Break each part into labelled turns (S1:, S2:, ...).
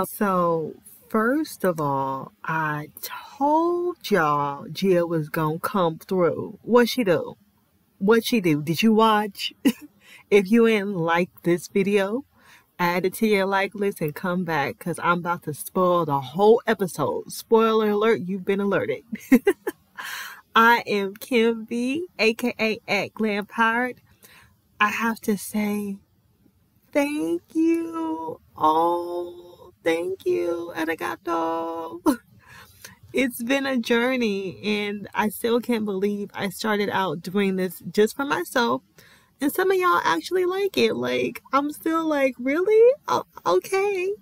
S1: So first of all, I told y'all Gia was gonna come through. What she do? What she do? Did you watch? If you didn't like this video, add it to your like list and come back because I'm about to spoil the whole episode. Spoiler alert, you've been alerted. I am Kim V, aka at Glam Pirate. I have to say thank you. Oh, thank you, arigato. It's been a journey, and I still can't believe I started out doing this just for myself. And some of y'all actually like it. Like, I'm still like, really? Oh, okay.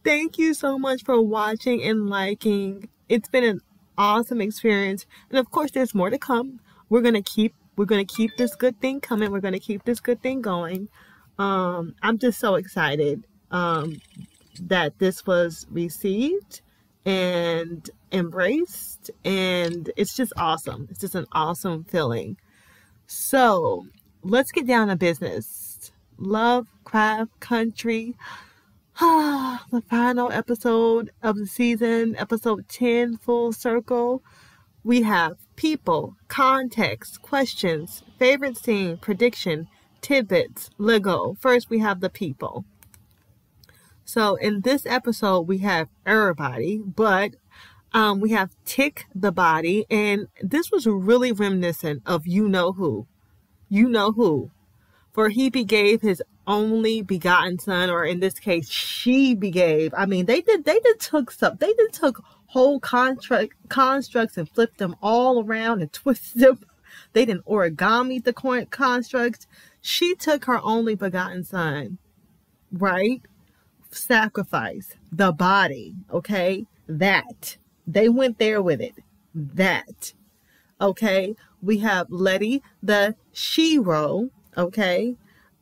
S1: Thank you so much for watching and liking. It's been an awesome experience. And of course, there's more to come. We're gonna keep this good thing coming. We're gonna keep this good thing going. I'm just so excited that this was received and embraced, and it's just awesome. It's just an awesome feeling. So let's get down to business. Lovecraft Country, the final episode of the season, episode 10, full circle. We have people, context, questions, favorite scene, prediction, tidbits, Lego. First, we have the people. So in this episode, we have everybody, but we have Tick the body, and this was really reminiscent of You Know Who. You Know Who. For he begave his only begotten son, or in this case, she begave. I mean, they did took whole constructs and flipped them all around and twisted them. They didn't origami the constructs. She took her only begotten son, right? Sacrifice the body, okay? That. They went there with it. That. Okay? We have Letty, the shero, okay?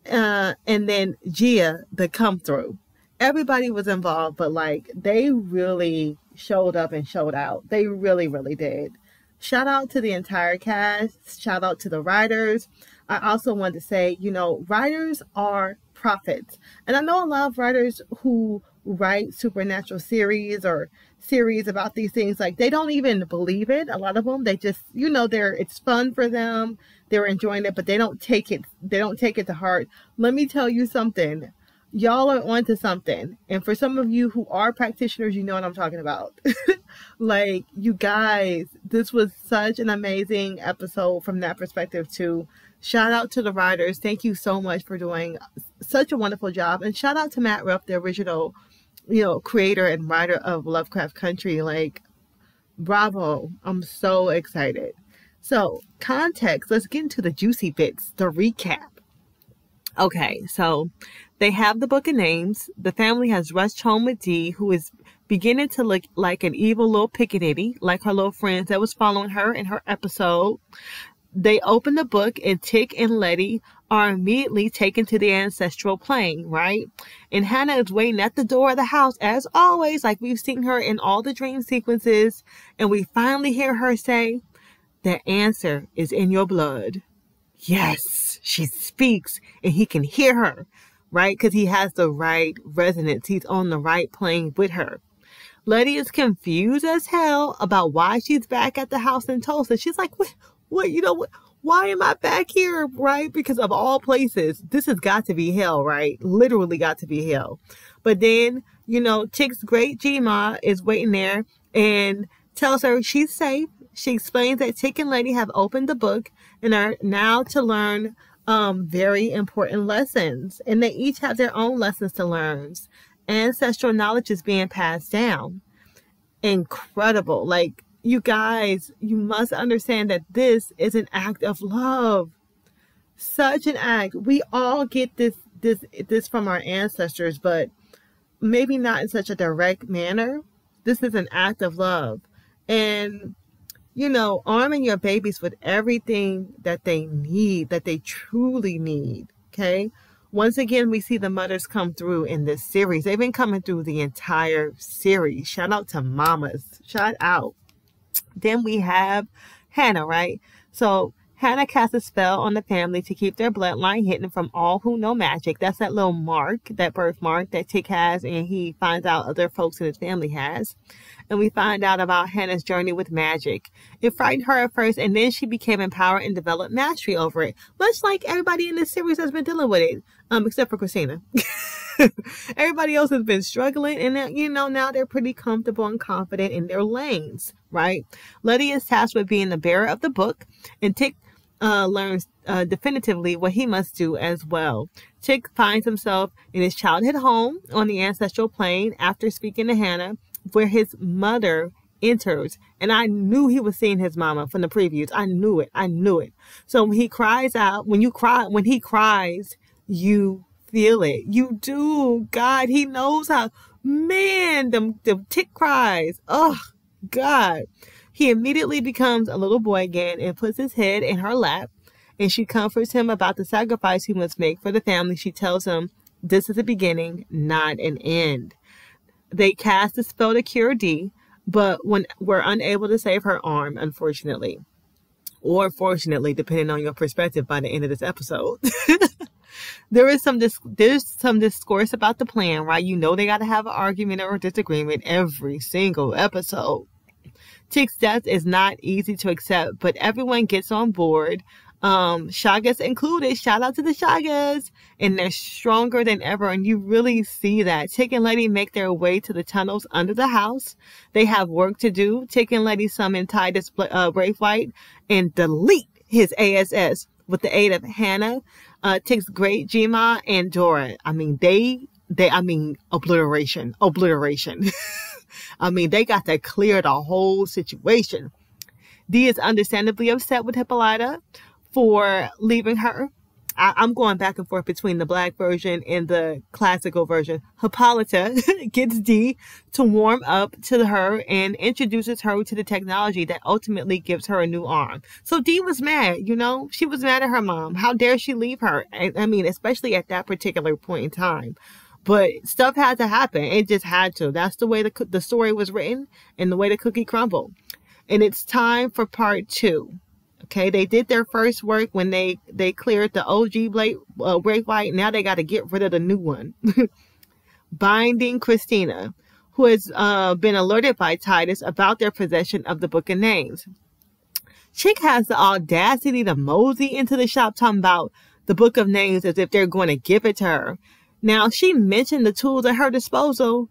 S1: And then Gia, the come through. Everybody was involved, but like, they really showed up and showed out. They really, really did. Shout out to the entire cast. Shout out to the writers. I also wanted to say, writers are prophets. And I know a lot of writers who write supernatural series or series about these things, like, they don't even believe it. A lot of them, they just, it's fun for them. They're enjoying it, but they don't take it to heart. Let me tell you something. Y'all are onto something. And for some of you who are practitioners, you know what I'm talking about. Like, you guys, this was such an amazing episode from that perspective too. Shout out to the writers. Thank you so much for doing such a wonderful job. And shout out to Matt Ruff, the original, creator and writer of Lovecraft Country. Like, bravo. I'm so excited. So, context. Let's get into the juicy bits, the recap. Okay, so they have the book of names. The family has rushed home with Dee, who is beginning to look like an evil little pickaninny, like her little friends that was following her in her episode. They open the book, and Tick and Letty are immediately taken to the ancestral plane, right? And Hannah is waiting at the door of the house, as always, like we've seen her in all the dream sequences. And we finally hear her say, "The answer is in your blood." Yes, she speaks, and he can hear her, right? Because he has the right resonance. He's on the right plane with her. Letty is confused as hell about why she's back at the house in Tulsa. She's like, what, why am I back here, right? Because of all places, this has got to be hell, right? Literally got to be hell. But then, Tick's great G-Ma is waiting there and tells her she's safe. She explains that Tick and Letty have opened the book and are now to learn very important lessons. And they each have their own lessons to learn. Ancestral knowledge is being passed down. Incredible. Like, you guys, you must understand that this is an act of love. Such an act. We all get this from our ancestors, but maybe not in such a direct manner. This is an act of love. And arming your babies with everything that they need, that they truly need, okay? Once again, we see the mothers come through in this series. They've been coming through the entire series. Shout out to mamas. Shout out. Then we have Hannah, right? So Hannah casts a spell on the family to keep their bloodline hidden from all who know magic. That's that little mark, that birthmark that Tick has, and he finds out other folks in his family has. And we find out about Hannah's journey with magic. It frightened her at first, and then she became empowered and developed mastery over it, much like everybody in this series has been dealing with it, except for Christina. Everybody else has been struggling, and now they're pretty comfortable and confident in their lanes, right? Letty is tasked with being the bearer of the book, and Tick learns definitively what he must do as well. Tick finds himself in his childhood home on the ancestral plane after speaking to Hannah, where his mother enters. And I knew he was seeing his mama from the previews. I knew it. So when he cries out, when he cries, you feel it. You do. God, he knows how. Man, them Tick cries. Oh, God. He immediately becomes a little boy again and puts his head in her lap, and she comforts him about the sacrifice he must make for the family. She tells him this is a beginning, not an end. They cast a spell to cure Dee, but we're unable to save her arm, unfortunately. Or fortunately, depending on your perspective by the end of this episode. There's some discourse about the plan, right? You know they got to have an argument or a disagreement every single episode. Tick's death is not easy to accept, but everyone gets on board. Shagas included. Shout out to the Shagas. And they're stronger than ever, and you really see that. Tick and Letty make their way to the tunnels under the house. They have work to do. Tick and Letty summon Titus Braithwaite and delete his ASS with the aid of Hannah, Tick's great Jima, and Dora. I mean, obliteration. I mean, they got to clear the whole situation. Dee is understandably upset with Hippolyta for leaving her. I'm going back and forth between the black version and the classical version. Hippolyta gets Dee to warm up to her and introduces her to the technology that ultimately gives her a new arm. So Dee was mad, She was mad at her mom. How dare she leave her? I mean, especially at that particular point in time. But stuff had to happen. It just had to. That's the way the story was written and the way the cookie crumbled. And it's time for part 2. Okay, they did their first work when they cleared the OG Braithwaite. Now they got to get rid of the new one. Binding Christina, who has been alerted by Titus about their possession of the Book of Names. Chick has the audacity to mosey into the shop talking about the Book of Names as if they're going to give it to her. Now, she mentioned the tools at her disposal.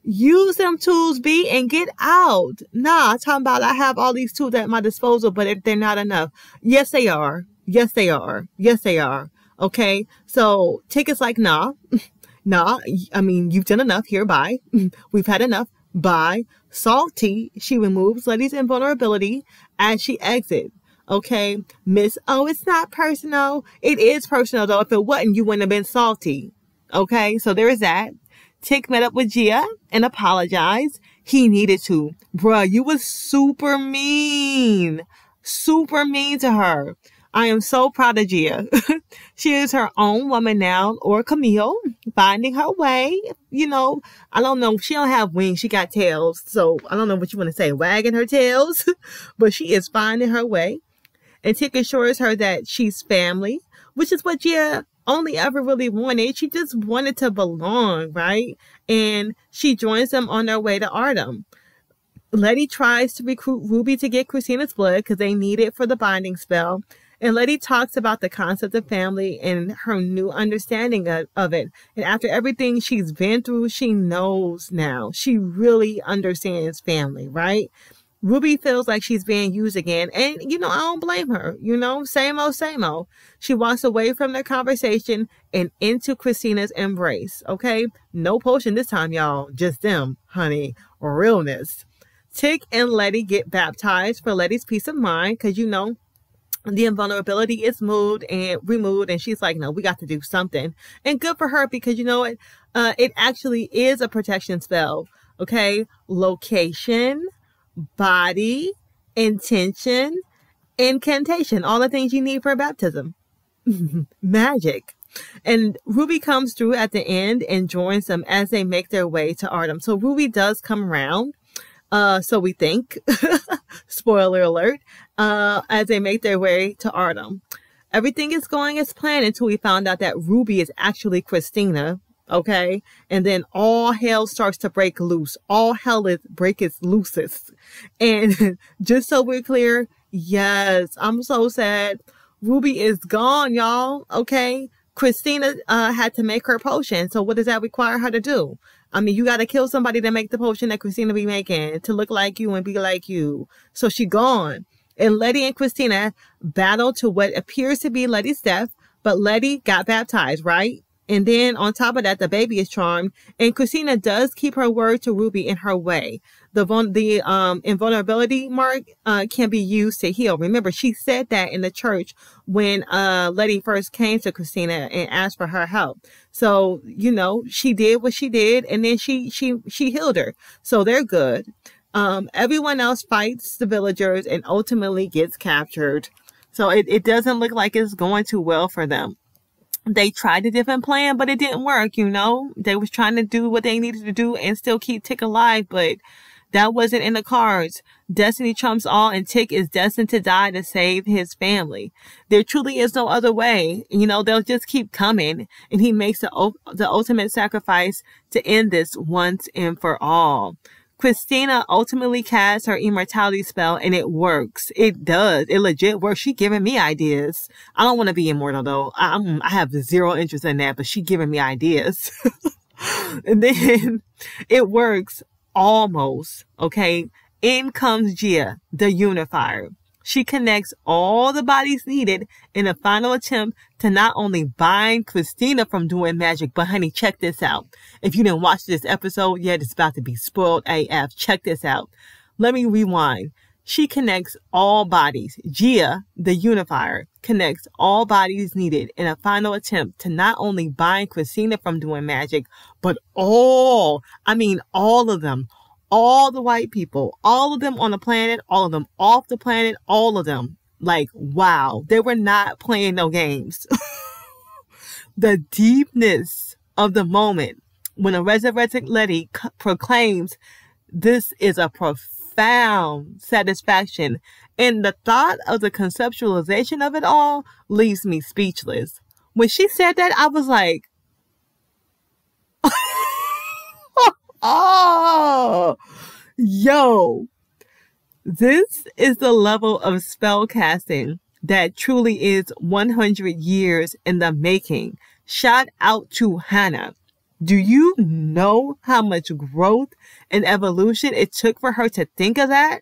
S1: Use them tools, B, and get out. Nah, talking about I have all these tools at my disposal, but they're not enough. Yes, they are. Yes, they are. Yes, they are. Okay, so Tick is like, nah. I mean, you've done enough. Here, bye. We've had enough. Bye. Salty, she removes Letty's invulnerability as she exits. Okay, Miss, it's not personal. It is personal, though. If it wasn't, you wouldn't have been salty. Okay, so there is that. Tick met up with Gia and apologized. He needed to. Bruh, you was super mean. Super mean to her. I am so proud of Gia. She is her own woman now, or Camille, finding her way. I don't know. She don't have wings. She got tails. So I don't know what you want to say, wagging her tails. But she is finding her way. And Tick assures her that she's family, which is what Gia only ever really wanted. She just wanted to belong, right? And she joins them on their way to Artem. Letty tries to recruit Ruby to get Christina's blood because they need it for the binding spell. And Letty talks about the concept of family and her new understanding of it. And after everything she's been through, she knows now. She really understands family, right? Ruby feels like she's being used again. And, I don't blame her. Same old. She walks away from their conversation and into Christina's embrace. Okay? No potion this time, y'all. Just them, honey. Realness. Tick and Letty get baptized for Letty's peace of mind because, the invulnerability is removed, and she's like, no, we got to do something. And good for her because, it actually is a protection spell. Okay? Location, body, intention, incantation, all the things you need for baptism. Magic. And Ruby comes through at the end and joins them as they make their way to Artem. So Ruby does come around. So we think, spoiler alert, as they make their way to Artem. Everything is going as planned until we found out that Ruby is actually Christina. Okay. And then all hell starts to break loose. All hell is break its loosest. And just so we're clear, yes, I'm so sad. Ruby is gone, y'all. Okay. Christina had to make her potion. So what does that require her to do? I mean, you got to kill somebody to make the potion that Christina be making to look like you and be like you. So she gone. And Letty and Christina battled to what appears to be Letty's death, but Letty got baptized, right? And then on top of that, the baby is charmed, and Christina does keep her word to Ruby in her way. The invulnerability mark can be used to heal. Remember, she said that in the church when Letty first came to Christina and asked for her help. So, you know, she did what she did, and then she healed her. So they're good. Everyone else fights the villagers and ultimately gets captured. So it doesn't look like it's going too well for them. They tried a different plan, but it didn't work, you know. They was trying to do what they needed to do and still keep Tick alive, but that wasn't in the cards. Destiny trumps all, and Tick is destined to die to save his family. There truly is no other way. You know, they'll just keep coming, and he makes the ultimate sacrifice to end this once and for all. Christina ultimately casts her immortality spell, and it works. It does. It legit works. She giving me ideas. I don't want to be immortal though. I have zero interest in that, but she giving me ideas. And then it works almost. Okay. In comes Gia, the unifier. She connects all the bodies needed in a final attempt to not only bind Christina from doing magic, but honey, check this out. If you didn't watch this episode yet, it's about to be spoiled AF. Check this out. Let me rewind. She connects all bodies. Gia, the unifier, connects all bodies needed in a final attempt to not only bind Christina from doing magic, but all of them. All the white people, all of them on the planet, all of them off the planet, all of them. Like, wow, they were not playing no games. The deepness of the moment when a resurrected Letty proclaims this is a profound satisfaction, and the thought of the conceptualization of it all leaves me speechless. When she said that, I was like, oh, yo, this is the level of spell casting that truly is 100 years in the making. Shout out to Hannah. Do you know how much growth and evolution it took for her to think of that?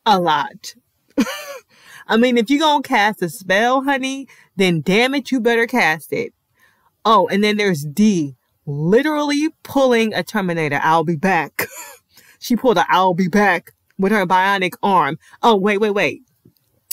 S1: A lot. I mean, if you're going to cast a spell, honey, then damn it, you better cast it. Oh, and then there's D. Literally pulling a Terminator. I'll be back. She pulled a I'll be back with her bionic arm. Oh, wait.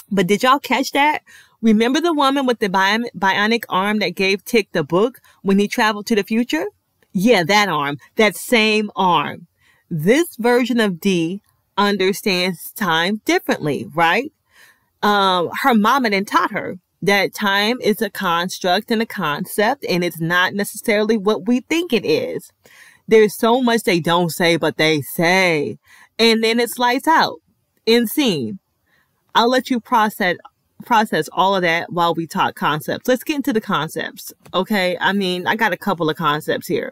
S1: But did y'all catch that? Remember the woman with the bionic arm that gave Tick the book when he traveled to the future? Yeah, that arm. That same arm. This version of D understands time differently, right? Her mama then taught her that time is a construct and a concept, and it's not necessarily what we think it is. There's so much they don't say, but they say. And then it's lights out. End scene. I'll let you process all of that while we talk concepts. Let's get into the concepts. Okay. I mean, I got a couple of concepts here.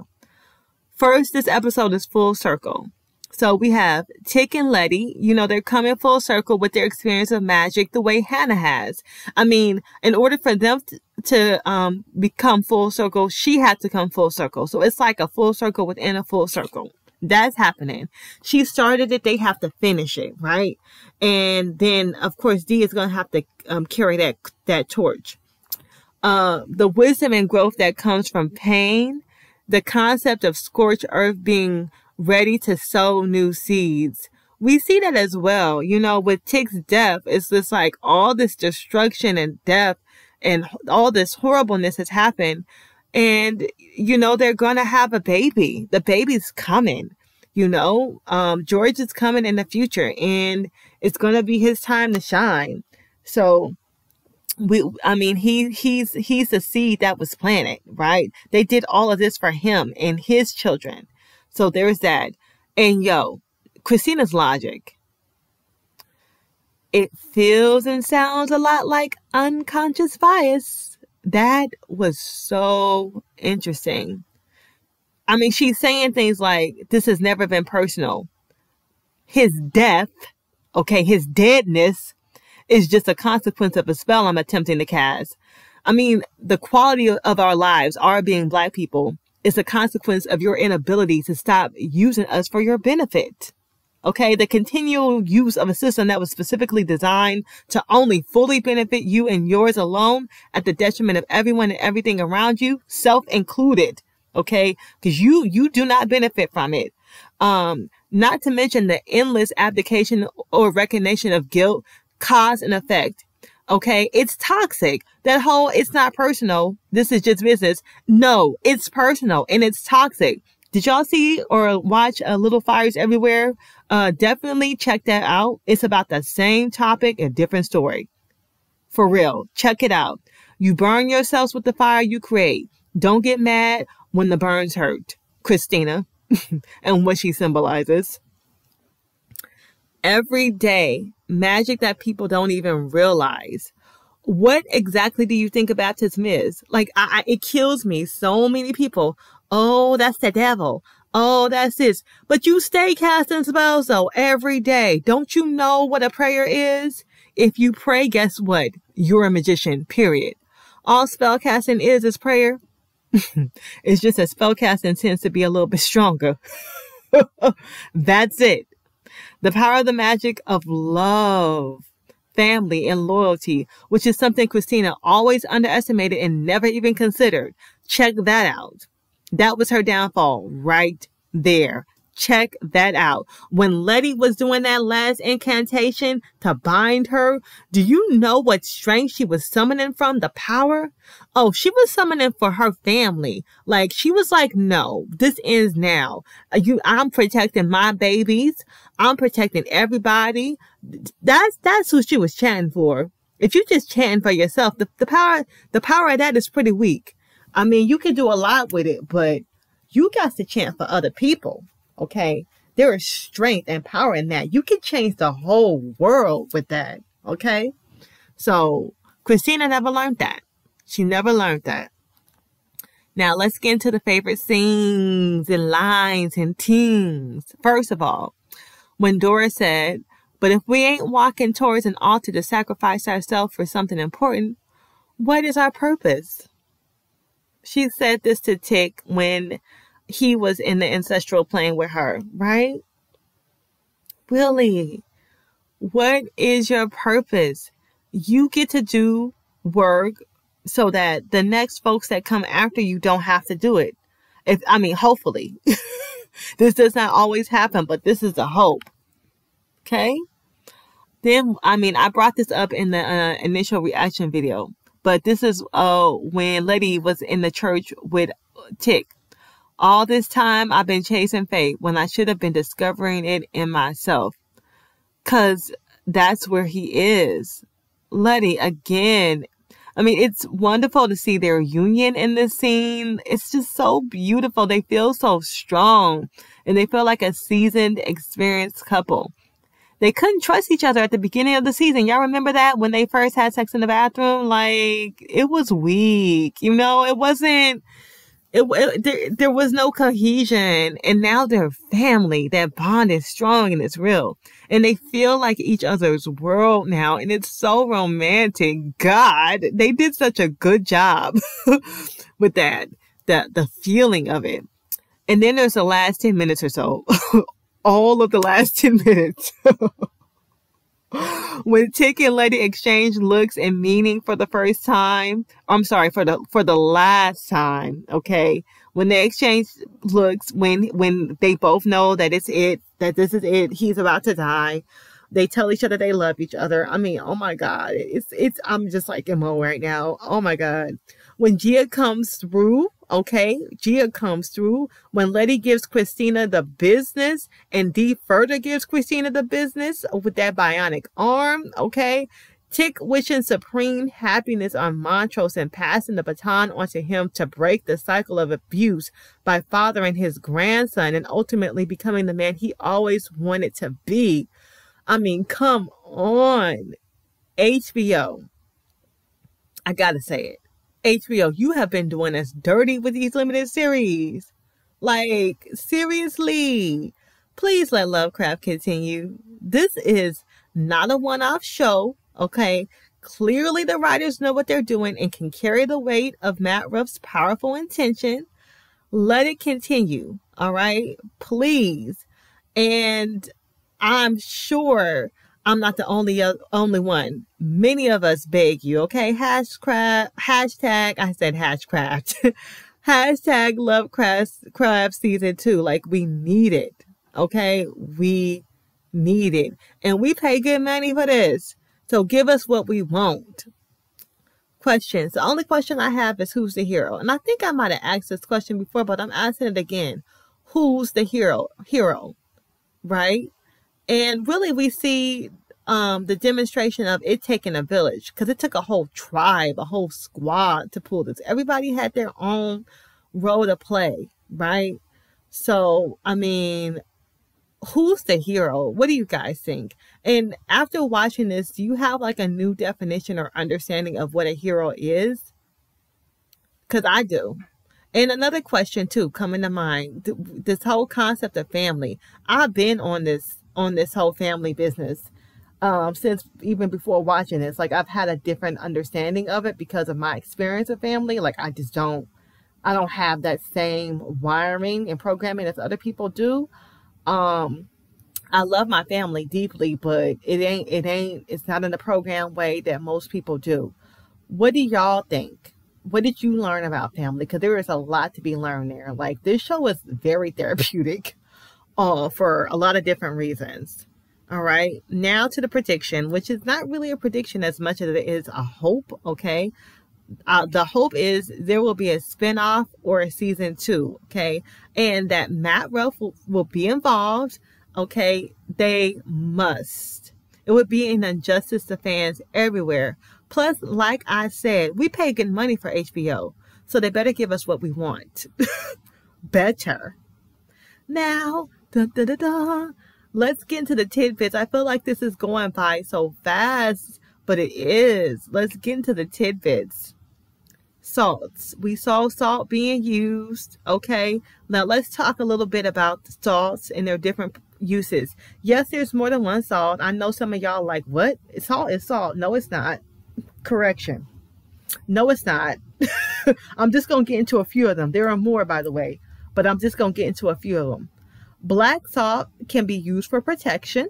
S1: First, this episode is full circle. So we have Tick and Letty, you know, they're coming full circle with their experience of magic the way Hannah has. I mean, in order for them to become full circle, she had to come full circle. So it's like a full circle within a full circle. That's happening. She started it. They have to finish it, right? And then, of course, D is going to have to carry that torch. The wisdom and growth that comes from pain, the concept of scorched earth being ready to sow new seeds. We see that as well. You know, with Tick's death, it's just like all this destruction and death and all this horribleness has happened. And, you know, they're going to have a baby. The baby's coming, you know, George is coming in the future and it's going to be his time to shine. So he's the seed that was planted, right? They did all of this for him and his children. So there's that. And yo, Christina's logic. It feels and sounds a lot like unconscious bias. That was so interesting. I mean, she's saying things like, this has never been personal. His death, okay, his deadness is just a consequence of a spell I'm attempting to cast. I mean, the quality of our lives, our being Black people, is a consequence of your inability to stop using us for your benefit. Okay, the continual use of a system that was specifically designed to only fully benefit you and yours alone at the detriment of everyone and everything around you, self included. Okay, because you do not benefit from it. Not to mention the endless abdication or recognition of guilt, cause and effect. Okay, it's toxic. That whole, it's not personal, this is just business. No, it's personal and it's toxic. Did y'all see or watch Little Fires Everywhere? Definitely check that out. It's about the same topic, a different story. For real, check it out. You burn yourselves with the fire you create. Don't get mad when the burns hurt. Christina and what she symbolizes. Everyday magic that people don't even realize. What exactly do you think a baptism is? Like, it kills me. So many people. Oh, that's the devil. Oh, that's this. But you stay casting spells though every day. Don't you know what a prayer is? If you pray, guess what? You're a magician, period. All spell casting is prayer. It's just that spell casting tends to be a little bit stronger. That's it. The power of the magic of love, family, and loyalty, which is something Christina always underestimated and never even considered. Check that out. That was her downfall right there. Check that out. When Letty was doing that last incantation to bind her, do you know what strength she was summoning from? The power? Oh, she was summoning for her family. Like, she was like, no, this ends now. I'm protecting my babies. I'm protecting everybody. That's who she was chanting for. If you just chanting for yourself, the power of that is pretty weak. I mean, you can do a lot with it, but you got to chant for other people. Okay, there is strength and power in that. You can change the whole world with that. Okay, so Christina never learned that. She never learned that. Now let's get into the favorite scenes and lines and teams. First of all, when Dora said, "But if we ain't walking towards an altar to sacrifice ourselves for something important, what is our purpose?" She said this to Tick when he was in the ancestral plane with her, right? Really, what is your purpose? You get to do work so that the next folks that come after you don't have to do it. Hopefully. This does not always happen, but this is the hope. Okay? Then, I brought this up in the initial reaction video, but this is when Letty was in the church with Tick. All this time, I've been chasing fate when I should have been discovering it in myself. 'Cause that's where he is. Letty, again. It's wonderful to see their union in this scene. It's just so beautiful. They feel so strong. And they feel like a seasoned, experienced couple. They couldn't trust each other at the beginning of the season. Y'all remember that? When they first had sex in the bathroom? Like, it was weak. It wasn't... There was no cohesion, and now they're family. That bond is strong and it's real, and they feel like each other's world now, and it's so romantic. God, they did such a good job with that, the feeling of it. And then there's the last 10 minutes or so, all of the last 10 minutes. When Tick and Letty exchange looks and meaning for the first time, for the last time, okay? When they exchange looks, when they both know that this is it, he's about to die. They tell each other they love each other. Oh my God, I'm just like emo right now. Oh my God. When Gia comes through, okay? Gia comes through. When Letty gives Christina the business and Dee further gives Christina the business with that bionic arm, okay? Tick wishing supreme happiness on Montrose and passing the baton onto him to break the cycle of abuse by fathering his grandson and ultimately becoming the man he always wanted to be. I mean, come on. HBO. I gotta say it. HBO, you have been doing us dirty with these limited series. Like, seriously. Please let Lovecraft continue. This is not a one-off show, okay? Clearly the writers know what they're doing and can carry the weight of Matt Ruff's powerful intention. Let it continue, all right? Please. And I'm sure I'm not the only one. Many of us beg you, okay? Hashtag, I said hashcraft. Hashtag Lovecraft season 2. Like, we need it, okay? We need it. And we pay good money for this. So give us what we want. Questions. The only question I have is who's the hero? And I think I might have asked this question before, but I'm asking it again. Who's the hero? Right? And really we see the demonstration of it taking a village, because it took a whole tribe, a whole squad to pull this. Everybody had their own role to play, right? So, I mean, who's the hero? What do you guys think? And after watching this, do you have like a new definition or understanding of what a hero is? Because I do. And another question too coming to mind, this whole concept of family. I've been on this whole family business since even before watching this. Like, I've had a different understanding of it because of my experience of family. Like, I don't have that same wiring and programming as other people do. I love my family deeply, but it's not in the program way that most people do. What do y'all think? What did you learn about family? Because there is a lot to be learned there. Like, this show is very therapeutic for a lot of different reasons. All right. Now to the prediction, which is not really a prediction as much as it is a hope. Okay. The hope is there will be a spinoff or a season 2. Okay. And that Matt Ruff will be involved. Okay. They must. It would be an injustice to fans everywhere. Plus, like I said, we pay good money for HBO, so they better give us what we want. Better. Now, let's get into the tidbits. I feel like this is going by so fast, but it is. Let's get into the tidbits. Salts. We saw salt being used. Okay. Now let's talk a little bit about the salts and their different uses. Yes, there's more than one salt. I know some of y'all like, what? Salt is salt. No, it's not. Correction. No, it's not. I'm just going to get into a few of them. There are more, by the way, but I'm just going to get into a few of them. Black salt can be used for protection.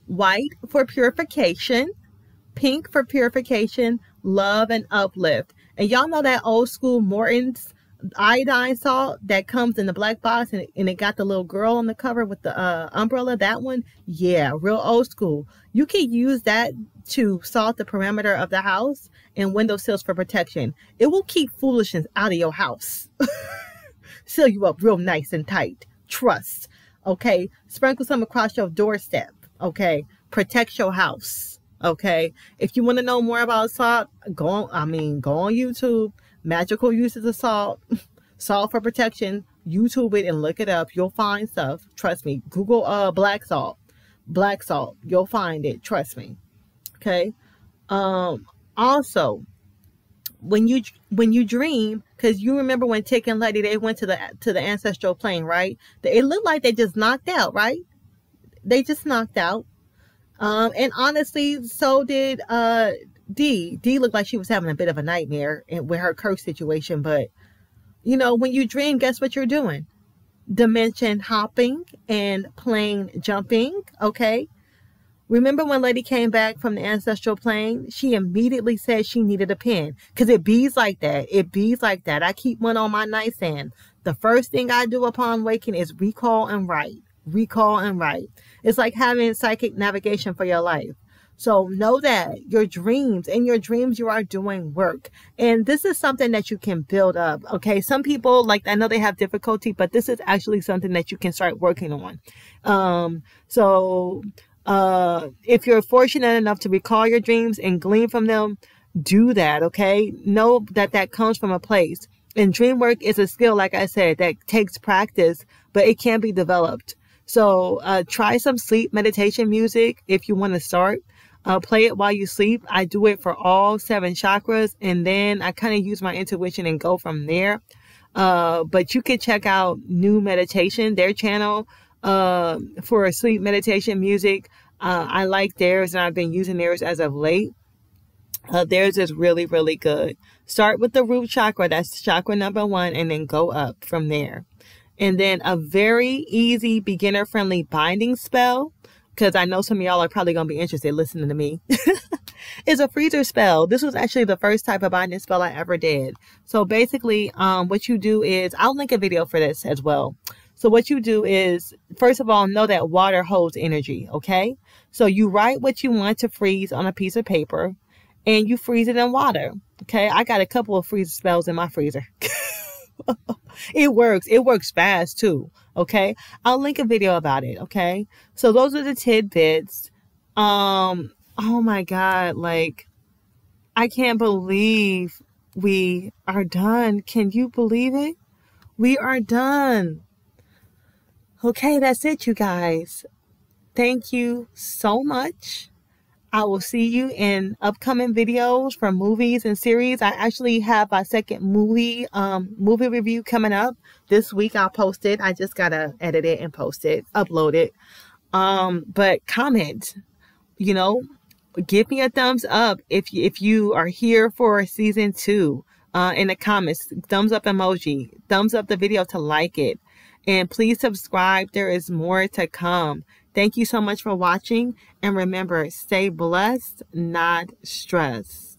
S1: White for purification. Pink for purification, love, and uplift. And y'all know that old school Morton's iodine salt that comes in the black box, and it got the little girl on the cover with the umbrella? That one? Yeah, real old school. You can use that to salt the perimeter of the house and windowsills for protection. It will keep foolishness out of your house. Seal you up real nice and tight. Trust. Okay. Sprinkle some across your doorstep. Okay. Protect your house. Okay. If you want to know more about salt, go on YouTube. Magical uses of salt. Salt for protection. YouTube it and look it up. You'll find stuff. Trust me. Google black salt. Black salt. You'll find it. Trust me. Okay. Also, when you dream, because you remember when Tick and Letty, they went to the ancestral plane, right? It looked like they just knocked out, right? They just knocked out. And honestly, so did Dee. Dee looked like she was having a bit of a nightmare with her curse situation. But you know, when you dream, guess what you're doing? Dimension hopping and plane jumping. Okay. Remember when Letty came back from the ancestral plane? She immediately said she needed a pen. Because it bees like that. It bees like that. I keep one on my nightstand. The first thing I do upon waking is recall and write. Recall and write. It's like having psychic navigation for your life. So know that your dreams, you are doing work. And this is something that you can build up. Okay. Some people, like, I know they have difficulty, but this is actually something that you can start working on. So If you're fortunate enough to recall your dreams and glean from them, do that, okay? Know that that comes from a place. And dream work is a skill, like I said, that takes practice, but it can be developed. So try some sleep meditation music if you want to start. Play it while you sleep. I do it for all 7 chakras, and then I kind of use my intuition and go from there. But you can check out New Meditation, their channel, for sleep meditation music. I like theirs, and I've been using theirs as of late. Theirs is really, really good. Start with the root chakra. That's chakra number 1, and then go up from there. And then a very easy beginner-friendly binding spell, because I know some of y'all are probably going to be interested listening to me, is a freezer spell. This was actually the first type of binding spell I ever did. So basically, what you do is, I'll link a video for this as well. So what you do is, first of all, know that water holds energy, okay? So you write what you want to freeze on a piece of paper, and you freeze it in water, okay? I got a couple of freezer spells in my freezer. It works. It works fast too, okay? I'll link a video about it, okay? So those are the tidbits. Oh my God, like, I can't believe we are done. Can you believe it? We are done. Okay, that's it, you guys. Thank you so much. I will see you in upcoming videos from movies and series. I actually have my second movie review coming up this week. I'll post it. I just gotta edit it and post it, upload it. But comment, you know, give me a thumbs up if you are here for season 2. In the comments, thumbs up emoji, thumbs up the video to like it, and please subscribe. There is more to come. Thank you so much for watching, and remember, stay blessed, not stressed.